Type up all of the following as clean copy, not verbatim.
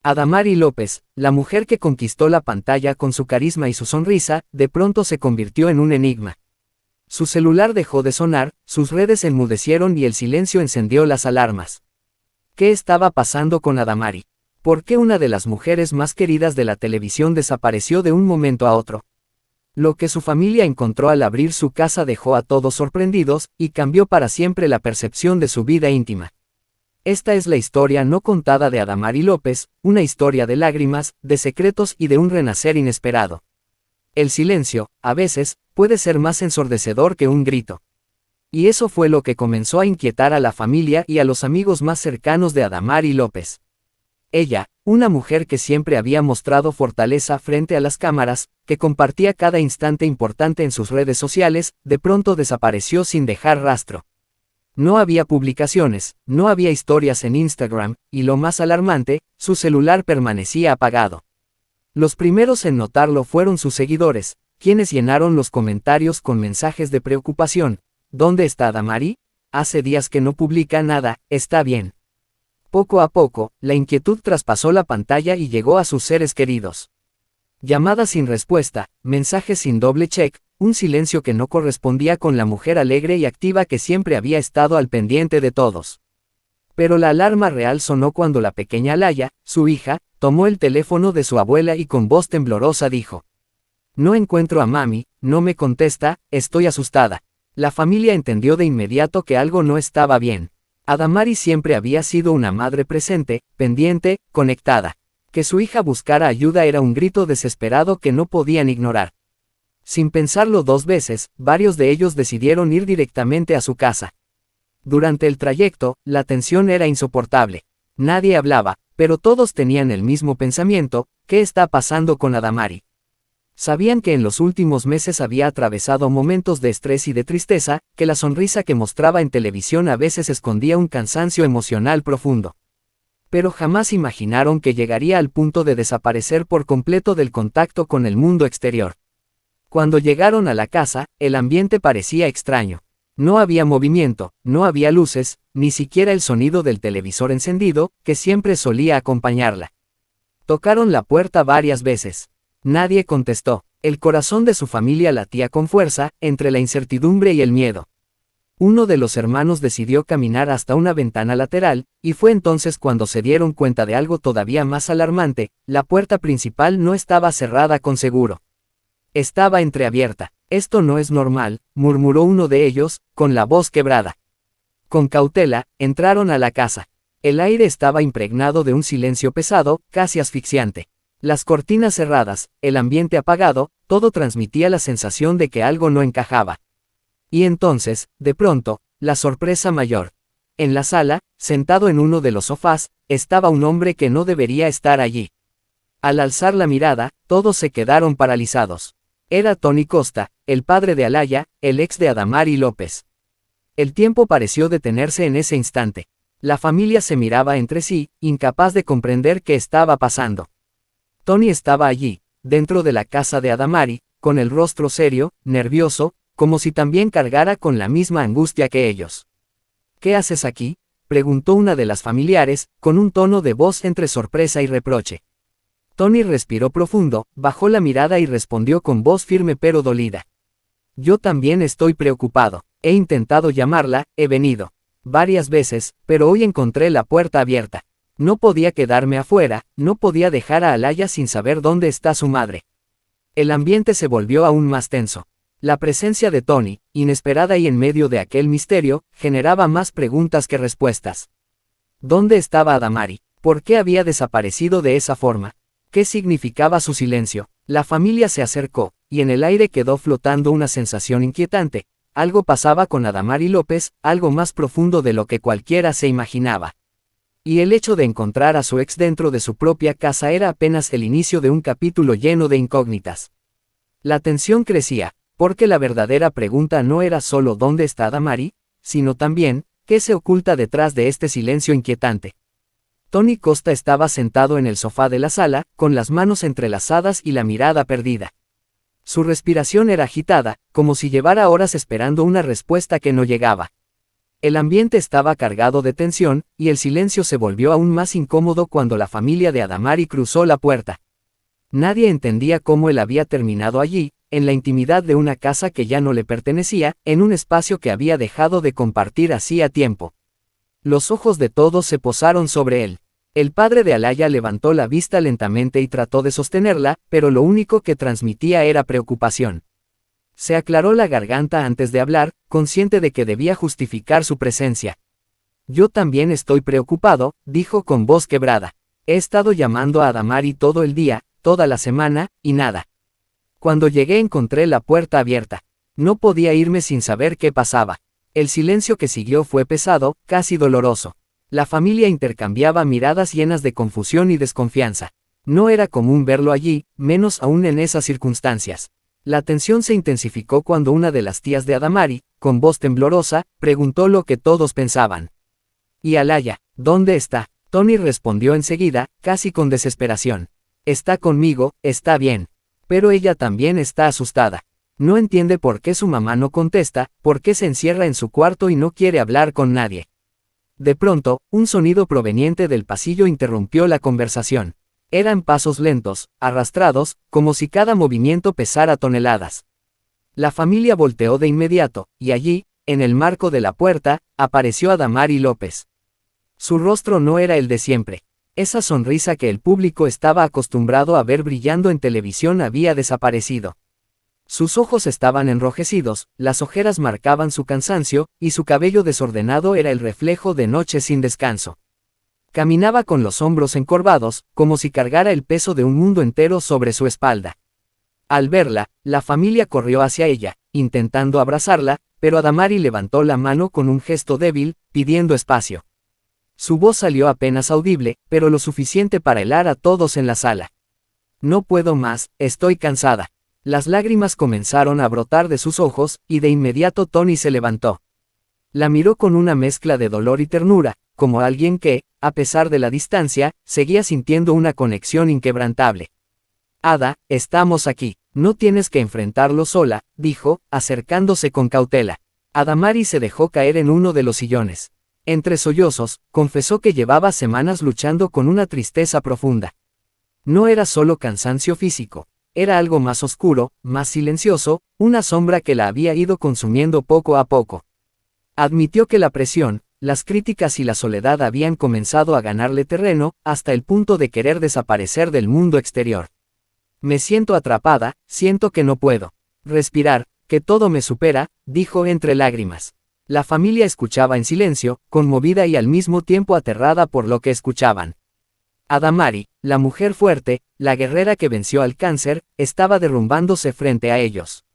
Adamari López, la mujer que conquistó la pantalla con su carisma y su sonrisa, de pronto se convirtió en un enigma. Su celular dejó de sonar, sus redes enmudecieron y el silencio encendió las alarmas. ¿Qué estaba pasando con Adamari? ¿Por qué una de las mujeres más queridas de la televisión desapareció de un momento a otro? Lo que su familia encontró al abrir su casa dejó a todos sorprendidos, y cambió para siempre la percepción de su vida íntima. Esta es la historia no contada de Adamari López, una historia de lágrimas, de secretos y de un renacer inesperado. El silencio, a veces, puede ser más ensordecedor que un grito. Y eso fue lo que comenzó a inquietar a la familia y a los amigos más cercanos de Adamari López. Ella, una mujer que siempre había mostrado fortaleza frente a las cámaras, que compartía cada instante importante en sus redes sociales, de pronto desapareció sin dejar rastro. No había publicaciones, no había historias en Instagram, y lo más alarmante, su celular permanecía apagado. Los primeros en notarlo fueron sus seguidores, quienes llenaron los comentarios con mensajes de preocupación. ¿Dónde está Adamari? Hace días que no publica nada, ¿está bien? Poco a poco, la inquietud traspasó la pantalla y llegó a sus seres queridos. Llamadas sin respuesta, mensajes sin doble check, un silencio que no correspondía con la mujer alegre y activa que siempre había estado al pendiente de todos. Pero la alarma real sonó cuando la pequeña Alaya, su hija, tomó el teléfono de su abuela y con voz temblorosa dijo: «No encuentro a mami, no me contesta, estoy asustada». La familia entendió de inmediato que algo no estaba bien. Adamari siempre había sido una madre presente, pendiente, conectada. Que su hija buscara ayuda era un grito desesperado que no podían ignorar. Sin pensarlo dos veces, varios de ellos decidieron ir directamente a su casa. Durante el trayecto, la tensión era insoportable. Nadie hablaba, pero todos tenían el mismo pensamiento: ¿qué está pasando con Adamari? Sabían que en los últimos meses había atravesado momentos de estrés y de tristeza, que la sonrisa que mostraba en televisión a veces escondía un cansancio emocional profundo. Pero jamás imaginaron que llegaría al punto de desaparecer por completo del contacto con el mundo exterior. Cuando llegaron a la casa, el ambiente parecía extraño. No había movimiento, no había luces, ni siquiera el sonido del televisor encendido, que siempre solía acompañarla. Tocaron la puerta varias veces. Nadie contestó. El corazón de su familia latía con fuerza, entre la incertidumbre y el miedo. Uno de los hermanos decidió caminar hasta una ventana lateral, y fue entonces cuando se dieron cuenta de algo todavía más alarmante: la puerta principal no estaba cerrada con seguro. Estaba entreabierta. «Esto no es normal», murmuró uno de ellos, con la voz quebrada. Con cautela, entraron a la casa. El aire estaba impregnado de un silencio pesado, casi asfixiante. Las cortinas cerradas, el ambiente apagado, todo transmitía la sensación de que algo no encajaba. Y entonces, de pronto, la sorpresa mayor. En la sala, sentado en uno de los sofás, estaba un hombre que no debería estar allí. Al alzar la mirada, todos se quedaron paralizados. Era Tony Costa, el padre de Alaya, el ex de Adamari López. El tiempo pareció detenerse en ese instante. La familia se miraba entre sí, incapaz de comprender qué estaba pasando. Tony estaba allí, dentro de la casa de Adamari, con el rostro serio, nervioso, como si también cargara con la misma angustia que ellos. «¿Qué haces aquí?», preguntó una de las familiares, con un tono de voz entre sorpresa y reproche. Tony respiró profundo, bajó la mirada y respondió con voz firme pero dolida: «Yo también estoy preocupado. He intentado llamarla, he venido varias veces, pero hoy encontré la puerta abierta. No podía quedarme afuera, no podía dejar a Alaya sin saber dónde está su madre». El ambiente se volvió aún más tenso. La presencia de Tony, inesperada y en medio de aquel misterio, generaba más preguntas que respuestas. ¿Dónde estaba Adamari? ¿Por qué había desaparecido de esa forma? ¿Qué significaba su silencio? La familia se acercó, y en el aire quedó flotando una sensación inquietante. Algo pasaba con Adamari López, algo más profundo de lo que cualquiera se imaginaba. Y el hecho de encontrar a su ex dentro de su propia casa era apenas el inicio de un capítulo lleno de incógnitas. La tensión crecía, porque la verdadera pregunta no era solo ¿dónde está Adamari?, sino también, ¿qué se oculta detrás de este silencio inquietante? Tony Costa estaba sentado en el sofá de la sala, con las manos entrelazadas y la mirada perdida. Su respiración era agitada, como si llevara horas esperando una respuesta que no llegaba. El ambiente estaba cargado de tensión, y el silencio se volvió aún más incómodo cuando la familia de Adamari cruzó la puerta. Nadie entendía cómo él había terminado allí, en la intimidad de una casa que ya no le pertenecía, en un espacio que había dejado de compartir hacía tiempo. Los ojos de todos se posaron sobre él. El padre de Alaya levantó la vista lentamente y trató de sostenerla, pero lo único que transmitía era preocupación. Se aclaró la garganta antes de hablar, consciente de que debía justificar su presencia. Yo también estoy preocupado, dijo con voz quebrada. He estado llamando a Adamari todo el día, toda la semana, y nada. Cuando llegué encontré la puerta abierta. No podía irme sin saber qué pasaba. El silencio que siguió fue pesado, casi doloroso. La familia intercambiaba miradas llenas de confusión y desconfianza. No era común verlo allí, menos aún en esas circunstancias. La tensión se intensificó cuando una de las tías de Adamari, con voz temblorosa, preguntó lo que todos pensaban. ¿Y Alaya, dónde está? Tony respondió enseguida, casi con desesperación. Está conmigo, está bien. Pero ella también está asustada. No entiende por qué su mamá no contesta, por qué se encierra en su cuarto y no quiere hablar con nadie. De pronto, un sonido proveniente del pasillo interrumpió la conversación. Eran pasos lentos, arrastrados, como si cada movimiento pesara toneladas. La familia volteó de inmediato, y allí, en el marco de la puerta, apareció Adamari López. Su rostro no era el de siempre. Esa sonrisa que el público estaba acostumbrado a ver brillando en televisión había desaparecido. Sus ojos estaban enrojecidos, las ojeras marcaban su cansancio, y su cabello desordenado era el reflejo de noches sin descanso. Caminaba con los hombros encorvados, como si cargara el peso de un mundo entero sobre su espalda. Al verla, la familia corrió hacia ella, intentando abrazarla, pero Adamari levantó la mano con un gesto débil, pidiendo espacio. Su voz salió apenas audible, pero lo suficiente para helar a todos en la sala. No puedo más, estoy cansada. Las lágrimas comenzaron a brotar de sus ojos, y de inmediato Tony se levantó. La miró con una mezcla de dolor y ternura, como alguien que, a pesar de la distancia, seguía sintiendo una conexión inquebrantable. Ada, estamos aquí, no tienes que enfrentarlo sola, dijo, acercándose con cautela. Adamari se dejó caer en uno de los sillones. Entre sollozos, confesó que llevaba semanas luchando con una tristeza profunda. No era solo cansancio físico, era algo más oscuro, más silencioso, una sombra que la había ido consumiendo poco a poco. Admitió que la presión, las críticas y la soledad habían comenzado a ganarle terreno, hasta el punto de querer desaparecer del mundo exterior. Me siento atrapada, siento que no puedo respirar, que todo me supera, dijo entre lágrimas. La familia escuchaba en silencio, conmovida y al mismo tiempo aterrada por lo que escuchaban. Adamari, la mujer fuerte, la guerrera que venció al cáncer, estaba derrumbándose frente a ellos.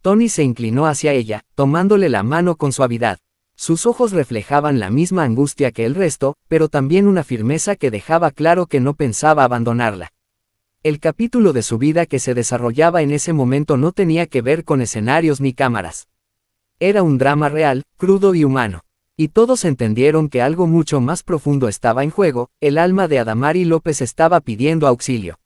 Tony se inclinó hacia ella, tomándole la mano con suavidad. Sus ojos reflejaban la misma angustia que el resto, pero también una firmeza que dejaba claro que no pensaba abandonarla. El capítulo de su vida que se desarrollaba en ese momento no tenía que ver con escenarios ni cámaras. Era un drama real, crudo y humano. Y todos entendieron que algo mucho más profundo estaba en juego, el alma de Adamari López estaba pidiendo auxilio.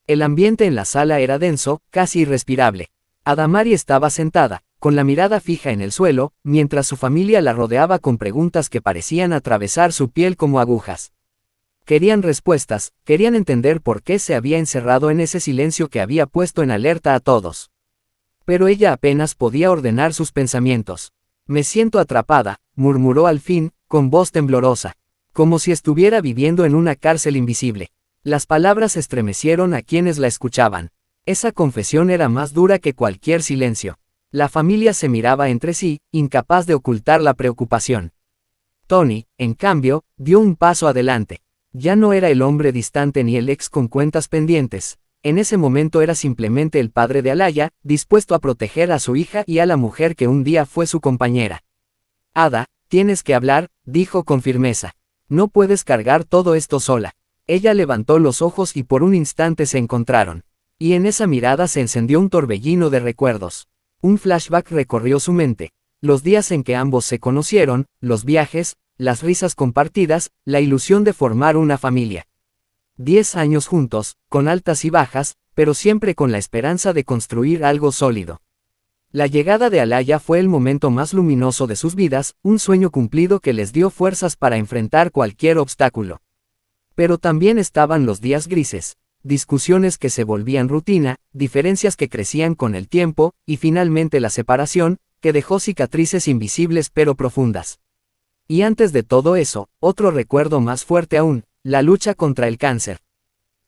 El ambiente en la sala era denso, casi irrespirable. Adamari estaba sentada, con la mirada fija en el suelo, mientras su familia la rodeaba con preguntas que parecían atravesar su piel como agujas. Querían respuestas, querían entender por qué se había encerrado en ese silencio que había puesto en alerta a todos. Pero ella apenas podía ordenar sus pensamientos. Me siento atrapada, murmuró al fin, con voz temblorosa, como si estuviera viviendo en una cárcel invisible. Las palabras estremecieron a quienes la escuchaban. Esa confesión era más dura que cualquier silencio. La familia se miraba entre sí, incapaz de ocultar la preocupación. Tony, en cambio, dio un paso adelante. Ya no era el hombre distante ni el ex con cuentas pendientes. En ese momento era simplemente el padre de Alaya, dispuesto a proteger a su hija y a la mujer que un día fue su compañera. Ada, tienes que hablar, dijo con firmeza. No puedes cargar todo esto sola. Ella levantó los ojos y por un instante se encontraron. Y en esa mirada se encendió un torbellino de recuerdos. Un flashback recorrió su mente. Los días en que ambos se conocieron, los viajes, las risas compartidas, la ilusión de formar una familia. 10 años juntos, con altas y bajas, pero siempre con la esperanza de construir algo sólido. La llegada de Alaya fue el momento más luminoso de sus vidas, un sueño cumplido que les dio fuerzas para enfrentar cualquier obstáculo. Pero también estaban los días grises, discusiones que se volvían rutina, diferencias que crecían con el tiempo, y finalmente la separación, que dejó cicatrices invisibles pero profundas. Y antes de todo eso, otro recuerdo más fuerte aún, la lucha contra el cáncer.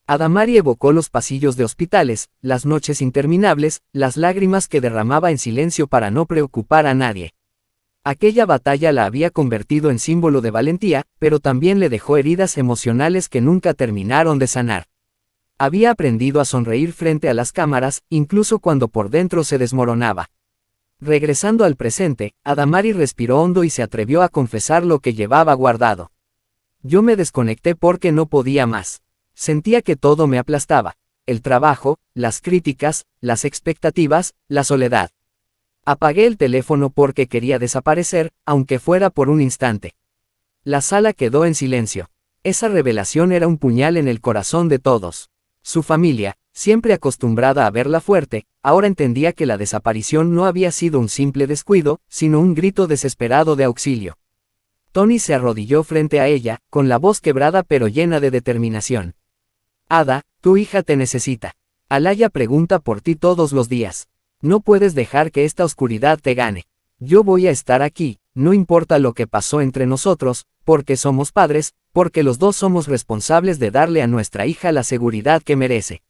Adamari evocó los pasillos de hospitales, las noches interminables, las lágrimas que derramaba en silencio para no preocupar a nadie. Aquella batalla la había convertido en símbolo de valentía, pero también le dejó heridas emocionales que nunca terminaron de sanar. Había aprendido a sonreír frente a las cámaras, incluso cuando por dentro se desmoronaba. Regresando al presente, Adamari respiró hondo y se atrevió a confesar lo que llevaba guardado. Yo me desconecté porque no podía más. Sentía que todo me aplastaba. El trabajo, las críticas, las expectativas, la soledad. Apagué el teléfono porque quería desaparecer, aunque fuera por un instante. La sala quedó en silencio. Esa revelación era un puñal en el corazón de todos. Su familia, siempre acostumbrada a verla fuerte, ahora entendía que la desaparición no había sido un simple descuido, sino un grito desesperado de auxilio. Tony se arrodilló frente a ella, con la voz quebrada pero llena de determinación. Ada, tu hija te necesita. Alaya pregunta por ti todos los días. No puedes dejar que esta oscuridad te gane. Yo voy a estar aquí, no importa lo que pasó entre nosotros, porque somos padres, porque los dos somos responsables de darle a nuestra hija la seguridad que merece.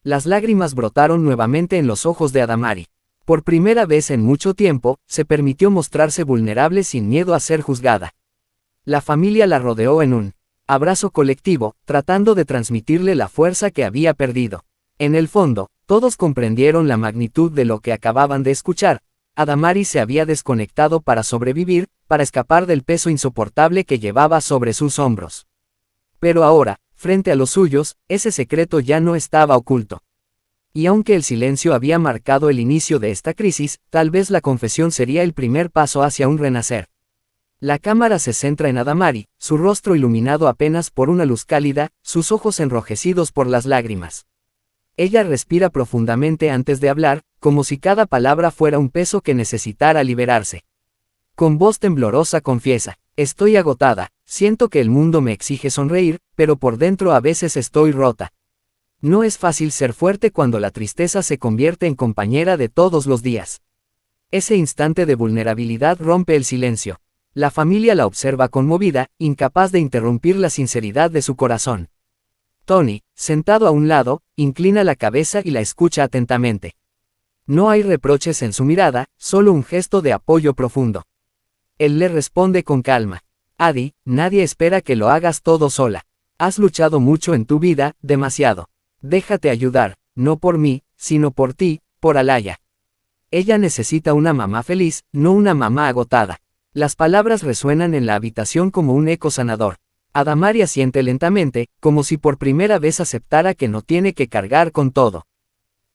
Las lágrimas brotaron nuevamente en los ojos de Adamari. Por primera vez en mucho tiempo, se permitió mostrarse vulnerable sin miedo a ser juzgada. La familia la rodeó en un abrazo colectivo, tratando de transmitirle la fuerza que había perdido. En el fondo, todos comprendieron la magnitud de lo que acababan de escuchar. Adamari se había desconectado para sobrevivir, para escapar del peso insoportable que llevaba sobre sus hombros. Pero ahora, frente a los suyos, ese secreto ya no estaba oculto. Y aunque el silencio había marcado el inicio de esta crisis, tal vez la confesión sería el primer paso hacia un renacer. La cámara se centra en Adamari, su rostro iluminado apenas por una luz cálida, sus ojos enrojecidos por las lágrimas. Ella respira profundamente antes de hablar, como si cada palabra fuera un peso que necesitara liberarse. Con voz temblorosa confiesa, estoy agotada, siento que el mundo me exige sonreír, pero por dentro a veces estoy rota. No es fácil ser fuerte cuando la tristeza se convierte en compañera de todos los días. Ese instante de vulnerabilidad rompe el silencio. La familia la observa conmovida, incapaz de interrumpir la sinceridad de su corazón. Tony, sentado a un lado, inclina la cabeza y la escucha atentamente. No hay reproches en su mirada, solo un gesto de apoyo profundo. Él le responde con calma. Adi, nadie espera que lo hagas todo sola. Has luchado mucho en tu vida, demasiado. Déjate ayudar, no por mí, sino por ti, por Alaya. Ella necesita una mamá feliz, no una mamá agotada. Las palabras resuenan en la habitación como un eco sanador. Adamari asiente lentamente, como si por primera vez aceptara que no tiene que cargar con todo.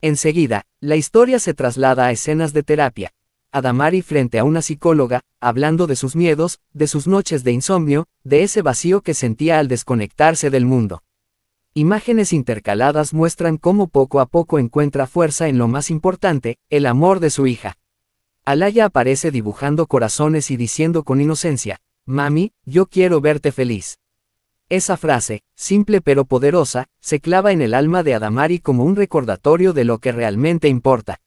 Enseguida, la historia se traslada a escenas de terapia. Adamari frente a una psicóloga, hablando de sus miedos, de sus noches de insomnio, de ese vacío que sentía al desconectarse del mundo. Imágenes intercaladas muestran cómo poco a poco encuentra fuerza en lo más importante, el amor de su hija. Alaya aparece dibujando corazones y diciendo con inocencia, «Mami, yo quiero verte feliz». Esa frase, simple pero poderosa, se clava en el alma de Adamari como un recordatorio de lo que realmente importa.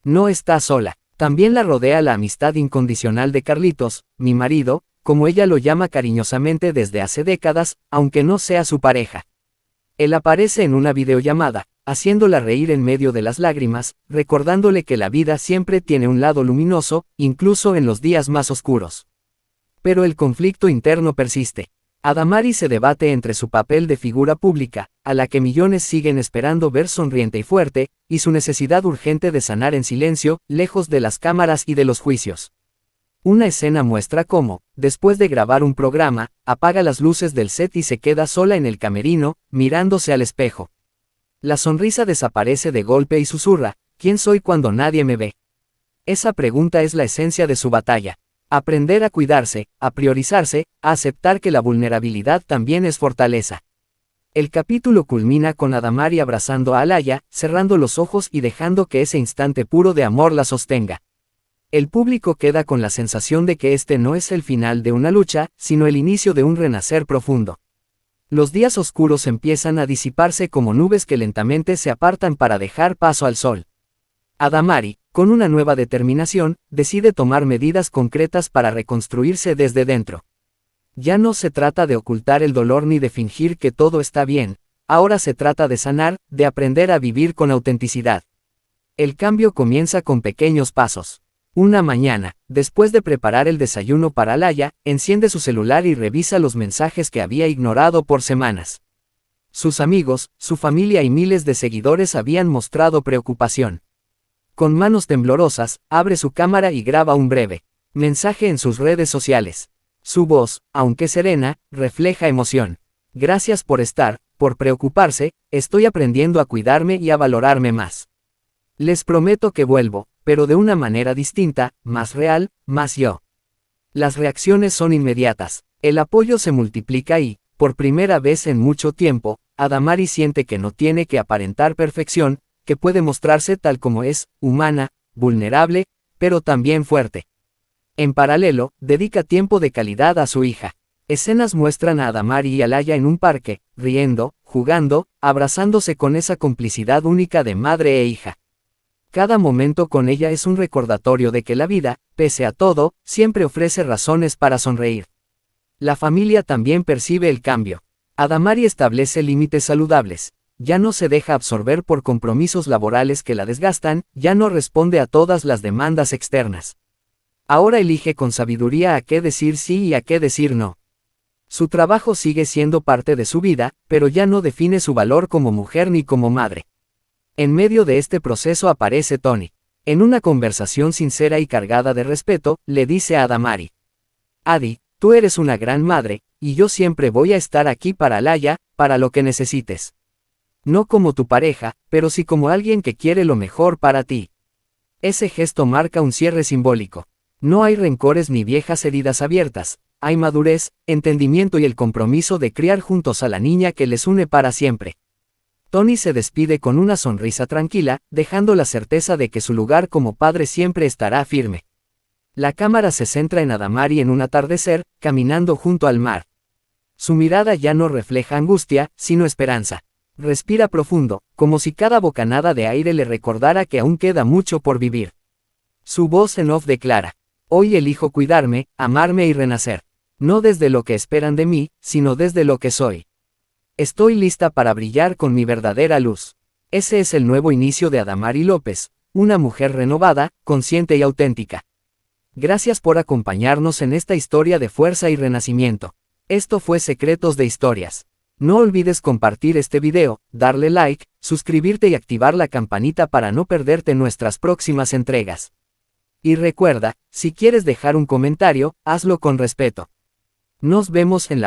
No está sola. También la rodea la amistad incondicional de Carlitos, mi marido, como ella lo llama cariñosamente desde hace décadas, aunque no sea su pareja. Él aparece en una videollamada, haciéndola reír en medio de las lágrimas, recordándole que la vida siempre tiene un lado luminoso, incluso en los días más oscuros. Pero el conflicto interno persiste. Adamari se debate entre su papel de figura pública, a la que millones siguen esperando ver sonriente y fuerte, y su necesidad urgente de sanar en silencio, lejos de las cámaras y de los juicios. Una escena muestra cómo, después de grabar un programa, apaga las luces del set y se queda sola en el camerino, mirándose al espejo. La sonrisa desaparece de golpe y susurra, ¿quién soy cuando nadie me ve? Esa pregunta es la esencia de su batalla. Aprender a cuidarse, a priorizarse, a aceptar que la vulnerabilidad también es fortaleza. El capítulo culmina con Adamari abrazando a Alaya, cerrando los ojos y dejando que ese instante puro de amor la sostenga. El público queda con la sensación de que este no es el final de una lucha, sino el inicio de un renacer profundo. Los días oscuros empiezan a disiparse como nubes que lentamente se apartan para dejar paso al sol. Adamari, con una nueva determinación, decide tomar medidas concretas para reconstruirse desde dentro. Ya no se trata de ocultar el dolor ni de fingir que todo está bien, ahora se trata de sanar, de aprender a vivir con autenticidad. El cambio comienza con pequeños pasos. Una mañana, después de preparar el desayuno para Alaya, enciende su celular y revisa los mensajes que había ignorado por semanas. Sus amigos, su familia y miles de seguidores habían mostrado preocupación. Con manos temblorosas, abre su cámara y graba un breve mensaje en sus redes sociales. Su voz, aunque serena, refleja emoción. Gracias por estar, por preocuparse, estoy aprendiendo a cuidarme y a valorarme más. Les prometo que vuelvo, pero de una manera distinta, más real, más yo. Las reacciones son inmediatas, el apoyo se multiplica y, por primera vez en mucho tiempo, Adamari siente que no tiene que aparentar perfección, que puede mostrarse tal como es, humana, vulnerable, pero también fuerte. En paralelo, dedica tiempo de calidad a su hija. Escenas muestran a Adamari y Alaya en un parque, riendo, jugando, abrazándose con esa complicidad única de madre e hija. Cada momento con ella es un recordatorio de que la vida, pese a todo, siempre ofrece razones para sonreír. La familia también percibe el cambio. Adamari establece límites saludables. Ya no se deja absorber por compromisos laborales que la desgastan, ya no responde a todas las demandas externas. Ahora elige con sabiduría a qué decir sí y a qué decir no. Su trabajo sigue siendo parte de su vida, pero ya no define su valor como mujer ni como madre. En medio de este proceso aparece Tony. En una conversación sincera y cargada de respeto, le dice a Adamari: Adi, tú eres una gran madre, y yo siempre voy a estar aquí para Alaya, para lo que necesites. No como tu pareja, pero sí como alguien que quiere lo mejor para ti. Ese gesto marca un cierre simbólico. No hay rencores ni viejas heridas abiertas, hay madurez, entendimiento y el compromiso de criar juntos a la niña que les une para siempre. Tony se despide con una sonrisa tranquila, dejando la certeza de que su lugar como padre siempre estará firme. La cámara se centra en Adamari en un atardecer, caminando junto al mar. Su mirada ya no refleja angustia, sino esperanza. Respira profundo, como si cada bocanada de aire le recordara que aún queda mucho por vivir. Su voz en off declara: Hoy elijo cuidarme, amarme y renacer. No desde lo que esperan de mí, sino desde lo que soy. Estoy lista para brillar con mi verdadera luz. Ese es el nuevo inicio de Adamari López, una mujer renovada, consciente y auténtica. Gracias por acompañarnos en esta historia de fuerza y renacimiento. Esto fue Secretos de Historias. No olvides compartir este video, darle like, suscribirte y activar la campanita para no perderte nuestras próximas entregas. Y recuerda, si quieres dejar un comentario, hazlo con respeto. Nos vemos en la